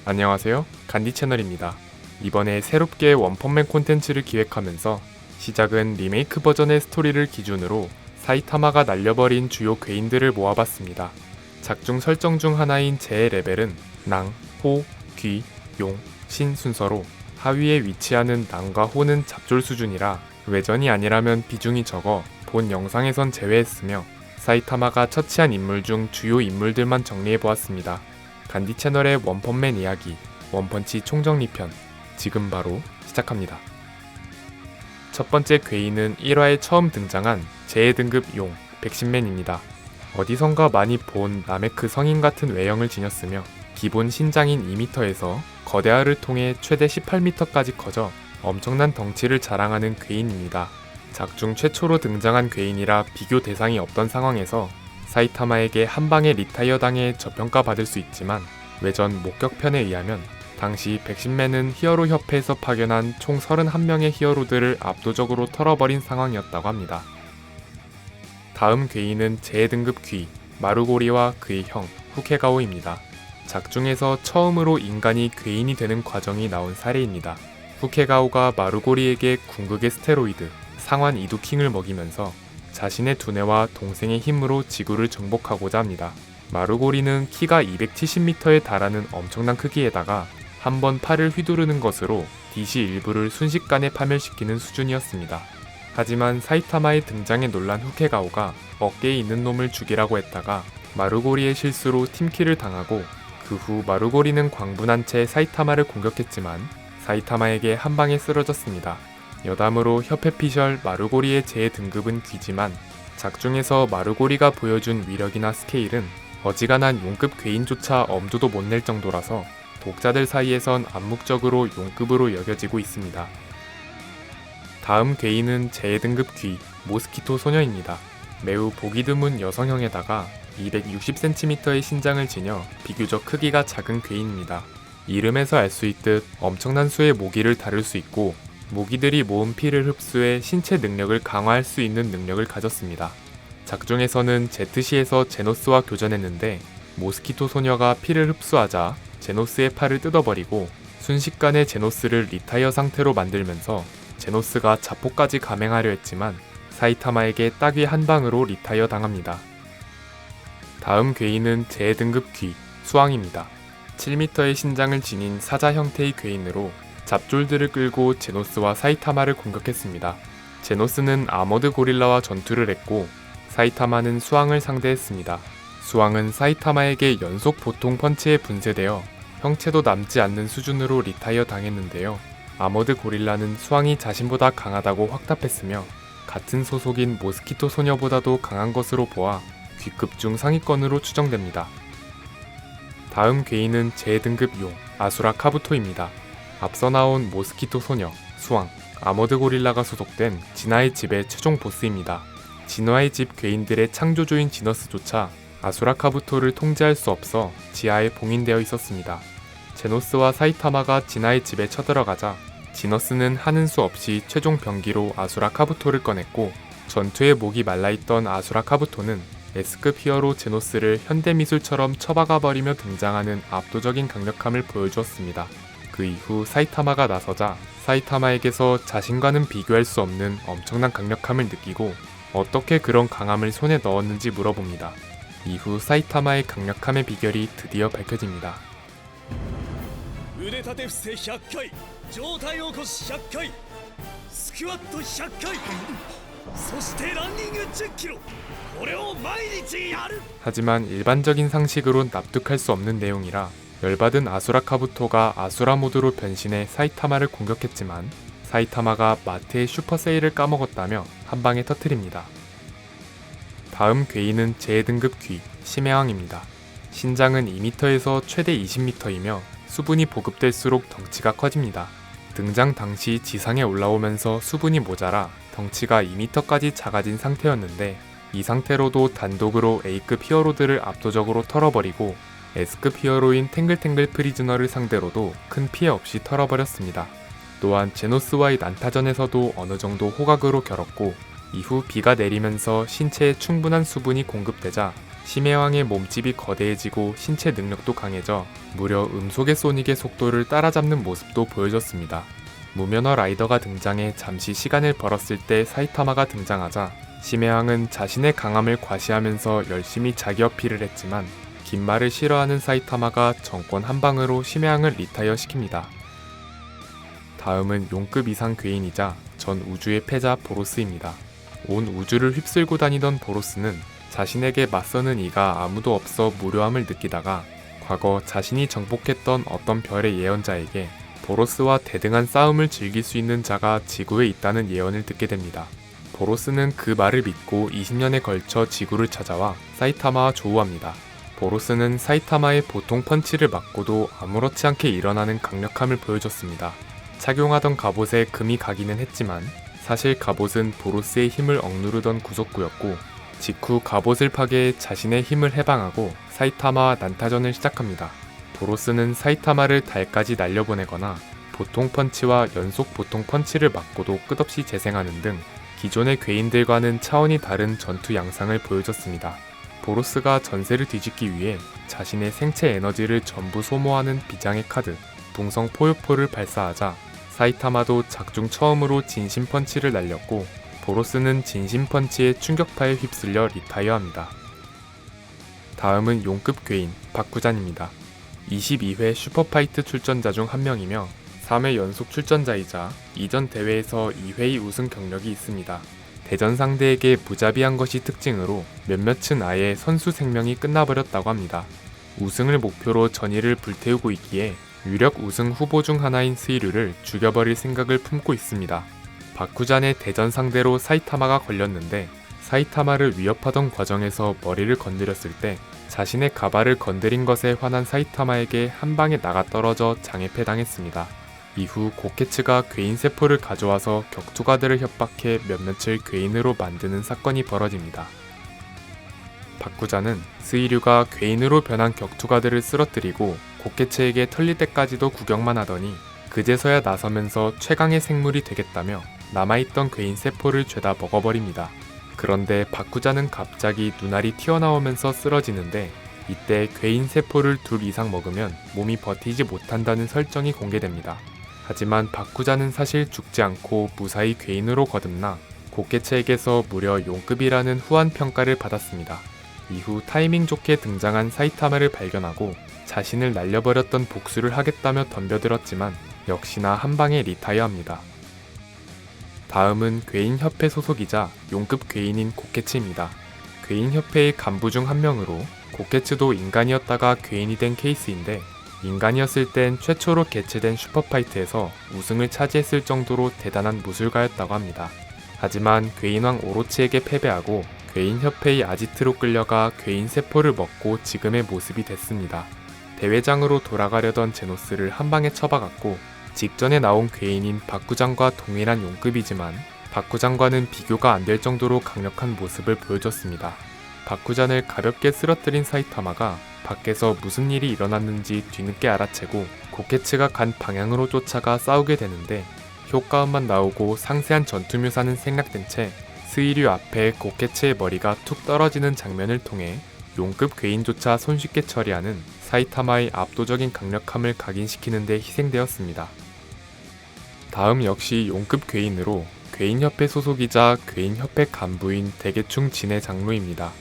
안녕하세요, 간디 채널입니다. 이번에 새롭게 원펀맨 콘텐츠를 기획하면서 시작은 리메이크 버전의 스토리를 기준으로 사이타마가 날려버린 주요 괴인들을 모아봤습니다. 작중 설정 중 하나인 제의 레벨은 낭, 호, 귀, 용, 신 순서로 하위에 위치하는 낭과 호는 잡졸 수준이라 외전이 아니라면 비중이 적어 본 영상에선 제외했으며 사이타마가 처치한 인물 중 주요 인물들만 정리해보았습니다. 간디 채널의 원펀맨 이야기, 원펀치 총정리편, 지금 바로 시작합니다. 첫 번째 괴인은 1화에 처음 등장한 제해 등급 용, 백신맨입니다. 어디선가 많이 본 나메크 성인 같은 외형을 지녔으며 기본 신장인 2m에서 거대화를 통해 최대 18m까지 커져 엄청난 덩치를 자랑하는 괴인입니다. 작중 최초로 등장한 괴인이라 비교 대상이 없던 상황에서 사이타마에게 한방에 리타이어 당해 저평가받을 수 있지만 외전 목격편에 의하면 당시 백신맨은 히어로 협회에서 파견한 총 31명의 히어로들을 압도적으로 털어버린 상황이었다고 합니다. 다음 괴인은 제등급 귀, 마루고리와 그의 형, 후케가오입니다. 작중에서 처음으로 인간이 괴인이 되는 과정이 나온 사례입니다. 후케가오가 마루고리에게 궁극의 스테로이드, 상완 이두킹을 먹이면서 자신의 두뇌와 동생의 힘으로 지구를 정복하고자 합니다. 마루고리는 키가 270m에 달하는 엄청난 크기에다가 한 번 팔을 휘두르는 것으로 DC 일부를 순식간에 파멸시키는 수준이었습니다. 하지만 사이타마의 등장에 놀란 후케가오가 어깨에 있는 놈을 죽이라고 했다가 마루고리의 실수로 팀킬을 당하고 그 후 마루고리는 광분한 채 사이타마를 공격했지만 사이타마에게 한 방에 쓰러졌습니다. 여담으로 협회 피셜 마루고리의 제 등급은 귀지만 작중에서 마루고리가 보여준 위력이나 스케일은 어지간한 용급 괴인조차 엄두도 못 낼 정도라서 독자들 사이에선 암묵적으로 용급으로 여겨지고 있습니다. 다음 괴인은 제 등급 귀, 모스키토 소녀입니다. 매우 보기 드문 여성형에다가 260cm의 신장을 지녀 비교적 크기가 작은 괴인입니다. 이름에서 알 수 있듯 엄청난 수의 모기를 다룰 수 있고 모기들이 모은 피를 흡수해 신체 능력을 강화할 수 있는 능력을 가졌습니다. 작중에서는 제트시에서 제노스와 교전했는데 모스키토 소녀가 피를 흡수하자 제노스의 팔을 뜯어버리고 순식간에 제노스를 리타이어 상태로 만들면서 제노스가 자포까지 감행하려 했지만 사이타마에게 따귀 한 방으로 리타이어 당합니다. 다음 괴인은 제등급 귀, 수왕입니다. 7m의 신장을 지닌 사자 형태의 괴인으로 잡졸들을 끌고 제노스와 사이타마를 공격했습니다. 제노스는 아머드 고릴라와 전투를 했고 사이타마는 수왕을 상대했습니다. 수왕은 사이타마에게 연속 보통 펀치에 분쇄되어 형체도 남지 않는 수준으로 리타이어 당했는데요. 아머드 고릴라는 수왕이 자신보다 강하다고 확답했으며 같은 소속인 모스키토 소녀보다도 강한 것으로 보아 귀급 중 상위권으로 추정됩니다. 다음 괴인은 제등급 용, 아수라 카부토입니다. 앞서 나온 모스키토 소녀, 수왕, 아머드 고릴라가 소속된 진화의 집의 최종 보스입니다. 진화의 집 괴인들의 창조주인 지너스조차 아수라 카부토를 통제할 수 없어 지하에 봉인되어 있었습니다. 제노스와 사이타마가 진화의 집에 쳐들어가자 지너스는 하는 수 없이 최종 병기로 아수라 카부토를 꺼냈고 전투에 목이 말라있던 아수라 카부토는 S급 히어로 제노스를 현대미술처럼 쳐박아버리며 등장하는 압도적인 강력함을 보여주었습니다. 그 이후 사이타마가 나서자 사이타마에게서 자신과는 비교할 수 없는 엄청난 강력함을 느끼고 어떻게 그런 강함을 손에 넣었는지 물어봅니다. 이후 사이타마의 강력함의 비결이 드디어 밝혀집니다. 腕立て伏せ100回上体起こし100回スクワット100回そしてランニング10キロこれを毎日やる 하지만 일반적인 상식으론 납득할 수 없는 내용이라 열받은 아수라 카부토가 아수라 모드로 변신해 사이타마를 공격했지만 사이타마가 마트의 슈퍼 세일을 까먹었다며 한방에 터뜨립니다. 다음 괴인은 제등급 귀, 심해왕입니다. 신장은 2m에서 최대 20m이며 수분이 보급될수록 덩치가 커집니다. 등장 당시 지상에 올라오면서 수분이 모자라 덩치가 2m까지 작아진 상태였는데 이 상태로도 단독으로 A급 히어로들을 압도적으로 털어버리고 S급 히어로인 탱글탱글 프리즈너를 상대로도 큰 피해 없이 털어버렸습니다. 또한 제노스와의 난타전에서도 어느정도 호각으로 겨뤘고 이후 비가 내리면서 신체에 충분한 수분이 공급되자 심해왕의 몸집이 거대해지고 신체 능력도 강해져 무려 음속의 소닉의 속도를 따라잡는 모습도 보여줬습니다. 무면허 라이더가 등장해 잠시 시간을 벌었을 때 사이타마가 등장하자 심해왕은 자신의 강함을 과시하면서 열심히 자기 어필을 했지만 긴 말을 싫어하는 사이타마가 정권 한 방으로 심해왕을 리타이어 시킵니다. 다음은 용급 이상 괴인이자 전 우주의 패자 보로스입니다. 온 우주를 휩쓸고 다니던 보로스는 자신에게 맞서는 이가 아무도 없어 무료함을 느끼다가 과거 자신이 정복했던 어떤 별의 예언자에게 보로스와 대등한 싸움을 즐길 수 있는 자가 지구에 있다는 예언을 듣게 됩니다. 보로스는 그 말을 믿고 20년에 걸쳐 지구를 찾아와 사이타마와 조우합니다. 보로스는 사이타마의 보통 펀치를 맞고도 아무렇지 않게 일어나는 강력함을 보여줬습니다. 착용하던 갑옷에 금이 가기는 했지만 사실 갑옷은 보로스의 힘을 억누르던 구속구였고 직후 갑옷을 파괴해 자신의 힘을 해방하고 사이타마와 난타전을 시작합니다. 보로스는 사이타마를 달까지 날려보내거나 보통 펀치와 연속 보통 펀치를 맞고도 끝없이 재생하는 등 기존의 괴인들과는 차원이 다른 전투 양상을 보여줬습니다. 보로스가 전세를 뒤집기 위해 자신의 생체 에너지를 전부 소모하는 비장의 카드 붕성 포요포를 발사하자 사이타마도 작중 처음으로 진심 펀치를 날렸고 보로스는 진심 펀치의 충격파에 휩쓸려 리타이어합니다. 다음은 용급 괴인 바쿠잔입니다. 22회 슈퍼파이트 출전자 중 한 명이며 3회 연속 출전자이자 이전 대회에서 2회의 우승 경력이 있습니다. 대전 상대에게 무자비한 것이 특징으로 몇몇은 아예 선수 생명이 끝나버렸다고 합니다. 우승을 목표로 전의를 불태우고 있기에 유력 우승 후보 중 하나인 스이류를 죽여버릴 생각을 품고 있습니다. 바쿠잔의 대전 상대로 사이타마가 걸렸는데 사이타마를 위협하던 과정에서 머리를 건드렸을 때 자신의 가발을 건드린 것에 화난 사이타마에게 한 방에 나가 떨어져 장애패당했습니다. 이후 고케츠가 괴인 세포를 가져와서 격투가들을 협박해 몇몇을 괴인으로 만드는 사건이 벌어집니다. 바쿠잔은 스이류가 괴인으로 변한 격투가들을 쓰러뜨리고 고케츠에게 털릴 때까지도 구경만 하더니 그제서야 나서면서 최강의 생물이 되겠다며 남아있던 괴인 세포를 죄다 먹어버립니다. 그런데 바쿠잔은 갑자기 눈알이 튀어나오면서 쓰러지는데 이때 괴인 세포를 둘 이상 먹으면 몸이 버티지 못한다는 설정이 공개됩니다. 하지만 바쿠잔은 사실 죽지 않고 무사히 괴인으로 거듭나 고케츠에게서 무려 용급이라는 후한 평가를 받았습니다. 이후 타이밍 좋게 등장한 사이타마를 발견하고 자신을 날려버렸던 복수를 하겠다며 덤벼들었지만 역시나 한방에 리타이어합니다. 다음은 괴인협회 소속이자 용급 괴인인 고케츠입니다. 괴인협회의 간부 중 한 명으로 고케츠도 인간이었다가 괴인이 된 케이스인데 인간이었을 땐 최초로 개최된 슈퍼파이트에서 우승을 차지했을 정도로 대단한 무술가였다고 합니다. 하지만 괴인왕 오로치에게 패배하고 괴인협회의 아지트로 끌려가 괴인 세포를 먹고 지금의 모습이 됐습니다. 대회장으로 돌아가려던 제노스를 한 방에 쳐박았고 직전에 나온 괴인인 바쿠잔과 동일한 용급이지만 바쿠잔과는 비교가 안 될 정도로 강력한 모습을 보여줬습니다. 바쿠잔을 가볍게 쓰러뜨린 사이타마가 밖에서 무슨 일이 일어났는지 뒤늦게 알아채고 고케츠가 간 방향으로 쫓아가 싸우게 되는데 효과음만 나오고 상세한 전투 묘사는 생략된 채 스이류 앞에 고케츠의 머리가 툭 떨어지는 장면을 통해 용급 괴인조차 손쉽게 처리하는 사이타마의 압도적인 강력함을 각인시키는 데 희생되었습니다. 다음 역시 용급 괴인으로 괴인협회 소속이자 괴인협회 간부인 대개충 진해 장로입니다.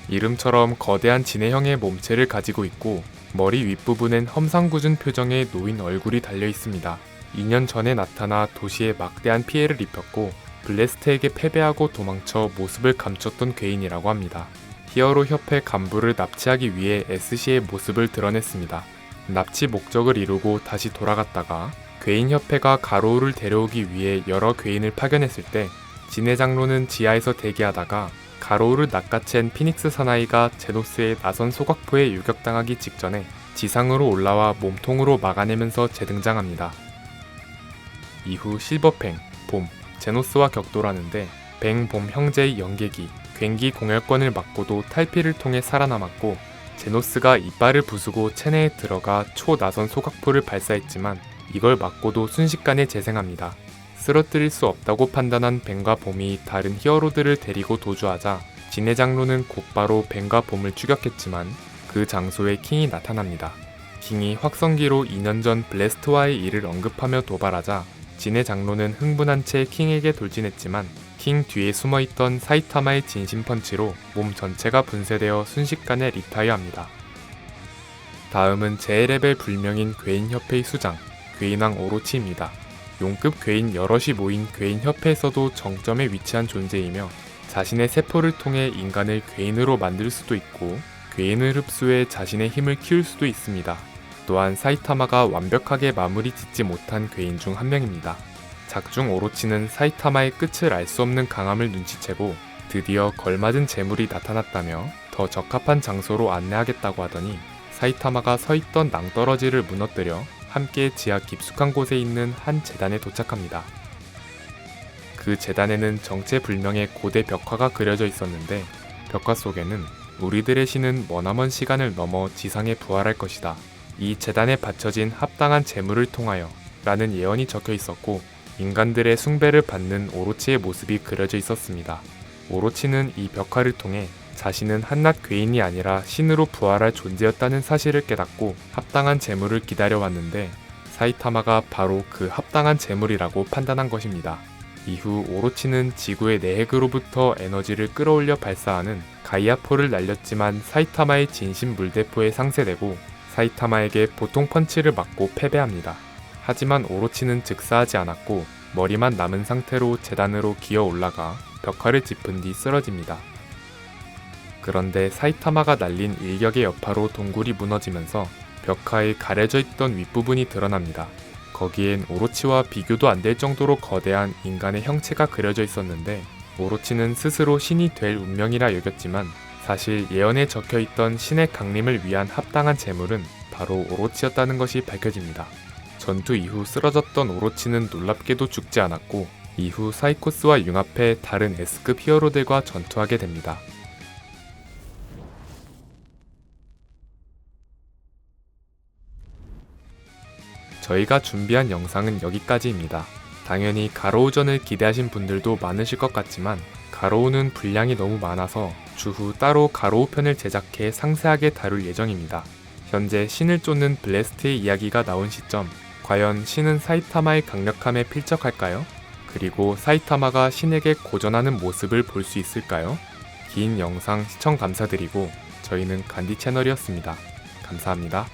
이름처럼 거대한 진해형의 몸체를 가지고 있고 머리 윗부분엔 험상궂은 표정의 노인 얼굴이 달려 있습니다. 2년 전에 나타나 도시에 막대한 피해를 입혔고 블레스트에게 패배하고 도망쳐 모습을 감췄던 괴인이라고 합니다. 히어로 협회 간부를 납치하기 위해 SC의 모습을 드러냈습니다. 납치 목적을 이루고 다시 돌아갔다가 괴인협회가 가로우를 데려오기 위해 여러 괴인을 파견했을 때 진해 장로는 지하에서 대기하다가 가로우를 낚아챈 피닉스 사나이가 제노스의 나선 소각포에 유격당하기 직전에 지상으로 올라와 몸통으로 막아내면서 재등장합니다. 이후 실버팽, 봄, 제노스와 격돌하는데 뱅, 봄 형제의 연계기, 굉기 공혈권을 맞고도 탈피를 통해 살아남았고 제노스가 이빨을 부수고 체내에 들어가 초나선 소각포를 발사했지만 이걸 맞고도 순식간에 재생합니다. 쓰러뜨릴 수 없다고 판단한 뱅과 봄이 다른 히어로들을 데리고 도주하자 진해 장로는 곧바로 벤과 봄을 추격했지만 그 장소에 킹이 나타납니다. 킹이 확성기로 2년 전 블래스트와의 일을 언급하며 도발하자 진해 장로는 흥분한 채 킹에게 돌진했지만 킹 뒤에 숨어있던 사이타마의 진심 펀치로 몸 전체가 분쇄되어 순식간에 리타이어합니다. 다음은 제1레벨 불명인 괴인협회의 수장, 괴인왕 오로치입니다. 용급 괴인 여럿이 모인 괴인협회에서도 정점에 위치한 존재이며 자신의 세포를 통해 인간을 괴인으로 만들 수도 있고 괴인을 흡수해 자신의 힘을 키울 수도 있습니다. 또한 사이타마가 완벽하게 마무리 짓지 못한 괴인 중 한 명입니다. 작중 오로치는 사이타마의 끝을 알 수 없는 강함을 눈치채고 드디어 걸맞은 재물이 나타났다며 더 적합한 장소로 안내하겠다고 하더니 사이타마가 서있던 낭떠러지를 무너뜨려 함께 지하 깊숙한 곳에 있는 한 재단에 도착합니다. 그 재단에는 정체불명의 고대 벽화가 그려져 있었는데 벽화 속에는 우리들의 신은 머나먼 시간을 넘어 지상에 부활할 것이다. 이 재단에 바쳐진 합당한 재물을 통하여 라는 예언이 적혀 있었고 인간들의 숭배를 받는 오로치의 모습이 그려져 있었습니다. 오로치는 이 벽화를 통해 자신은 한낱 괴인이 아니라 신으로 부활할 존재였다는 사실을 깨닫고 합당한 재물을 기다려왔는데 사이타마가 바로 그 합당한 재물이라고 판단한 것입니다. 이후 오로치는 지구의 내핵으로부터 에너지를 끌어올려 발사하는 가이아포를 날렸지만 사이타마의 진심 물대포에 상쇄되고 사이타마에게 보통 펀치를 맞고 패배합니다. 하지만 오로치는 즉사하지 않았고 머리만 남은 상태로 재단으로 기어 올라가 벽화를 짚은 뒤 쓰러집니다. 그런데 사이타마가 날린 일격의 여파로 동굴이 무너지면서 벽화에 가려져 있던 윗부분이 드러납니다. 거기엔 오로치와 비교도 안 될 정도로 거대한 인간의 형체가 그려져 있었는데 오로치는 스스로 신이 될 운명이라 여겼지만 사실 예언에 적혀있던 신의 강림을 위한 합당한 재물은 바로 오로치였다는 것이 밝혀집니다. 전투 이후 쓰러졌던 오로치는 놀랍게도 죽지 않았고 이후 사이코스와 융합해 다른 S급 히어로들과 전투하게 됩니다. 저희가 준비한 영상은 여기까지입니다. 당연히 가로우전을 기대하신 분들도 많으실 것 같지만 가로우는 분량이 너무 많아서 추후 따로 가로우 편을 제작해 상세하게 다룰 예정입니다. 현재 신을 쫓는 블래스트의 이야기가 나온 시점, 과연 신은 사이타마의 강력함에 필적할까요? 그리고 사이타마가 신에게 고전하는 모습을 볼 수 있을까요? 긴 영상 시청 감사드리고 저희는 간디 채널이었습니다. 감사합니다.